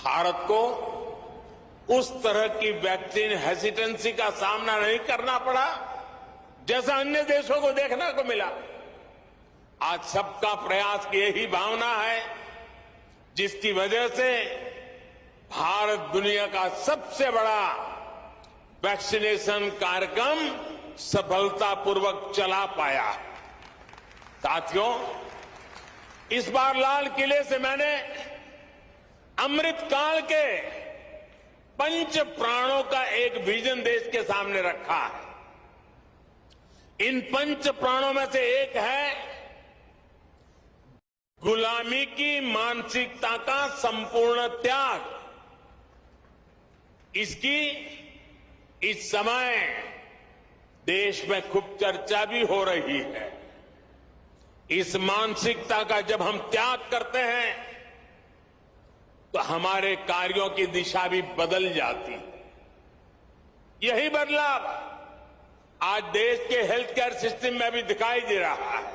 भारत को उस तरह की वैक्सीन हेसिटेंसी का सामना नहीं करना पड़ा जैसा अन्य देशों को देखने को मिला। आज सबका प्रयास की यही भावना है जिसकी वजह से भारत दुनिया का सबसे बड़ा वैक्सीनेशन कार्यक्रम सफलतापूर्वक चला पाया। साथियों, इस बार लाल किले से मैंने अमृत काल के पंच प्राणों का एक विजन देश के सामने रखा है। इन पंच प्राणों में से एक है गुलामी की मानसिकता का संपूर्ण त्याग। इसकी इस समय देश में खूब चर्चा भी हो रही है। इस मानसिकता का जब हम त्याग करते हैं तो हमारे कार्यों की दिशा भी बदल जाती है। यही बदलाव आज देश के हेल्थ केयर सिस्टम में भी दिखाई दे रहा है।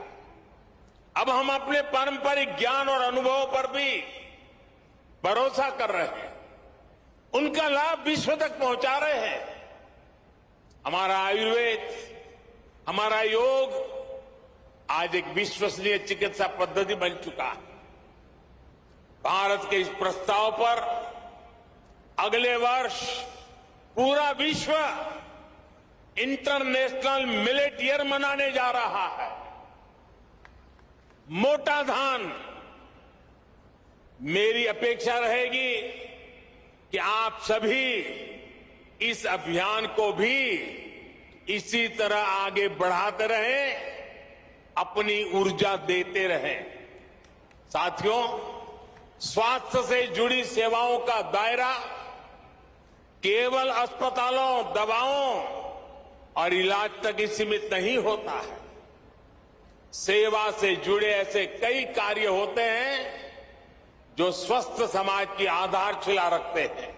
अब हम अपने पारंपरिक ज्ञान और अनुभवों पर भी भरोसा कर रहे हैं, उनका लाभ विश्व तक पहुंचा रहे हैं। हमारा आयुर्वेद, हमारा योग आज एक विश्वसनीय चिकित्सा पद्धति बन चुका है। भारत के इस प्रस्ताव पर अगले वर्ष पूरा विश्व इंटरनेशनल मिलेट ईयर मनाने जा रहा है। मोटा धान, मेरी अपेक्षा रहेगी कि आप सभी इस अभियान को भी इसी तरह आगे बढ़ाते रहें, अपनी ऊर्जा देते रहें। साथियों, स्वास्थ्य से जुड़ी सेवाओं का दायरा केवल अस्पतालों, दवाओं और इलाज तक ही सीमित नहीं होता है। सेवा से जुड़े ऐसे कई कार्य होते हैं जो स्वस्थ समाज की आधारशिला रखते हैं।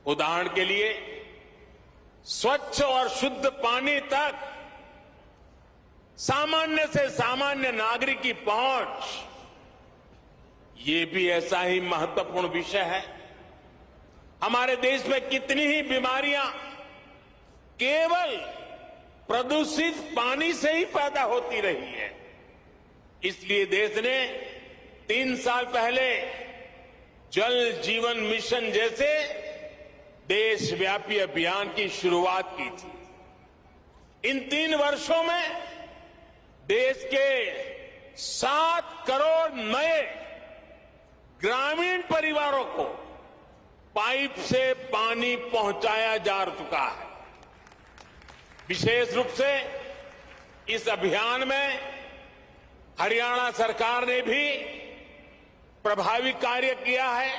उदाहरण के लिए, स्वच्छ और शुद्ध पानी तक सामान्य से सामान्य नागरिक की पहुंच, ये भी ऐसा ही महत्वपूर्ण विषय है। हमारे देश में कितनी ही बीमारियां केवल प्रदूषित पानी से ही पैदा होती रही है। इसलिए देश ने 3 साल पहले जल जीवन मिशन जैसे देशव्यापी अभियान की शुरुआत की थी। इन 3 वर्षों में देश के 7 करोड़ नए ग्रामीण परिवारों को पाइप से पानी पहुंचाया जा चुका है। विशेष रूप से इस अभियान में हरियाणा सरकार ने भी प्रभावी कार्य किया है।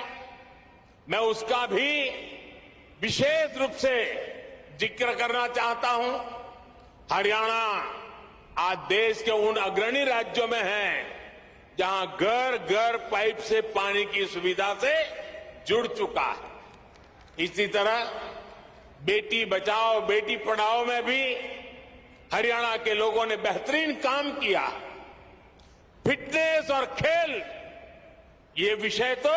मैं उसका भी विशेष रूप से जिक्र करना चाहता हूं। हरियाणा आज देश के उन अग्रणी राज्यों में है जहां घर घर पाइप से पानी की सुविधा से जुड़ चुका है। इसी तरह बेटी बचाओ बेटी पढ़ाओ में भी हरियाणा के लोगों ने बेहतरीन काम किया। फिटनेस और खेल, ये विषय तो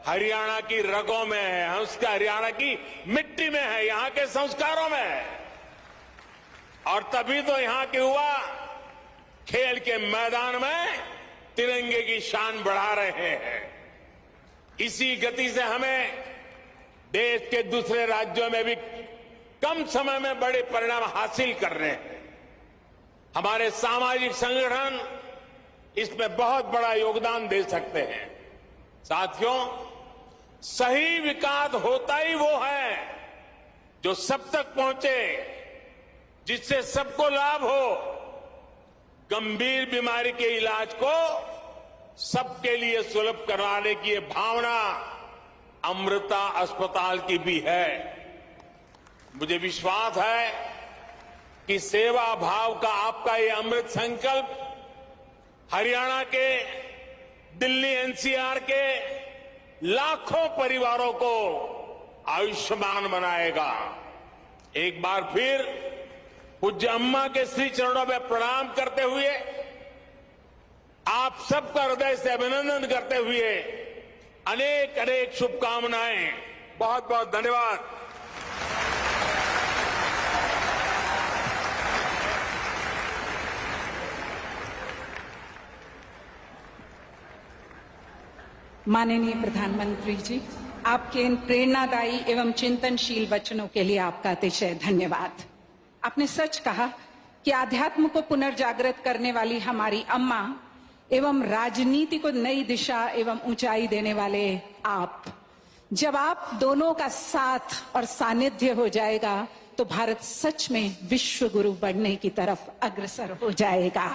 हरियाणा की रगों में है, उसका हरियाणा की मिट्टी में है, यहां के संस्कारों में है। और तभी तो यहां के युवा खेल के मैदान में तिरंगे की शान बढ़ा रहे हैं। इसी गति से हमें देश के दूसरे राज्यों में भी कम समय में बड़े परिणाम हासिल कर रहे हैं। हमारे सामाजिक संगठन इसमें बहुत बड़ा योगदान दे सकते हैं। साथियों, सही विकास होता ही वो है जो सब तक पहुंचे, जिससे सबको लाभ हो। गंभीर बीमारी के इलाज को सबके लिए सुलभ कराने की ये भावना अमृता अस्पताल की भी है। मुझे विश्वास है कि सेवा भाव का आपका ये अमृत संकल्प हरियाणा के, दिल्ली एनसीआर के लाखों परिवारों को आयुष्मान बनाएगा। एक बार फिर पूज्य अम्मा के श्री चरणों में प्रणाम करते हुए, आप सबका हृदय से अभिनंदन करते हुए अनेक अनेक शुभकामनाएं। बहुत बहुत धन्यवाद। माननीय प्रधानमंत्री जी, आपके इन प्रेरणादायी एवं चिंतनशील वचनों के लिए आपका अतिशय धन्यवाद। आपने सच कहा कि आध्यात्म को पुनर्जागृत करने वाली हमारी अम्मा एवं राजनीति को नई दिशा एवं ऊंचाई देने वाले आप, जब आप दोनों का साथ और सानिध्य हो जाएगा तो भारत सच में विश्व गुरु बनने की तरफ अग्रसर हो जाएगा।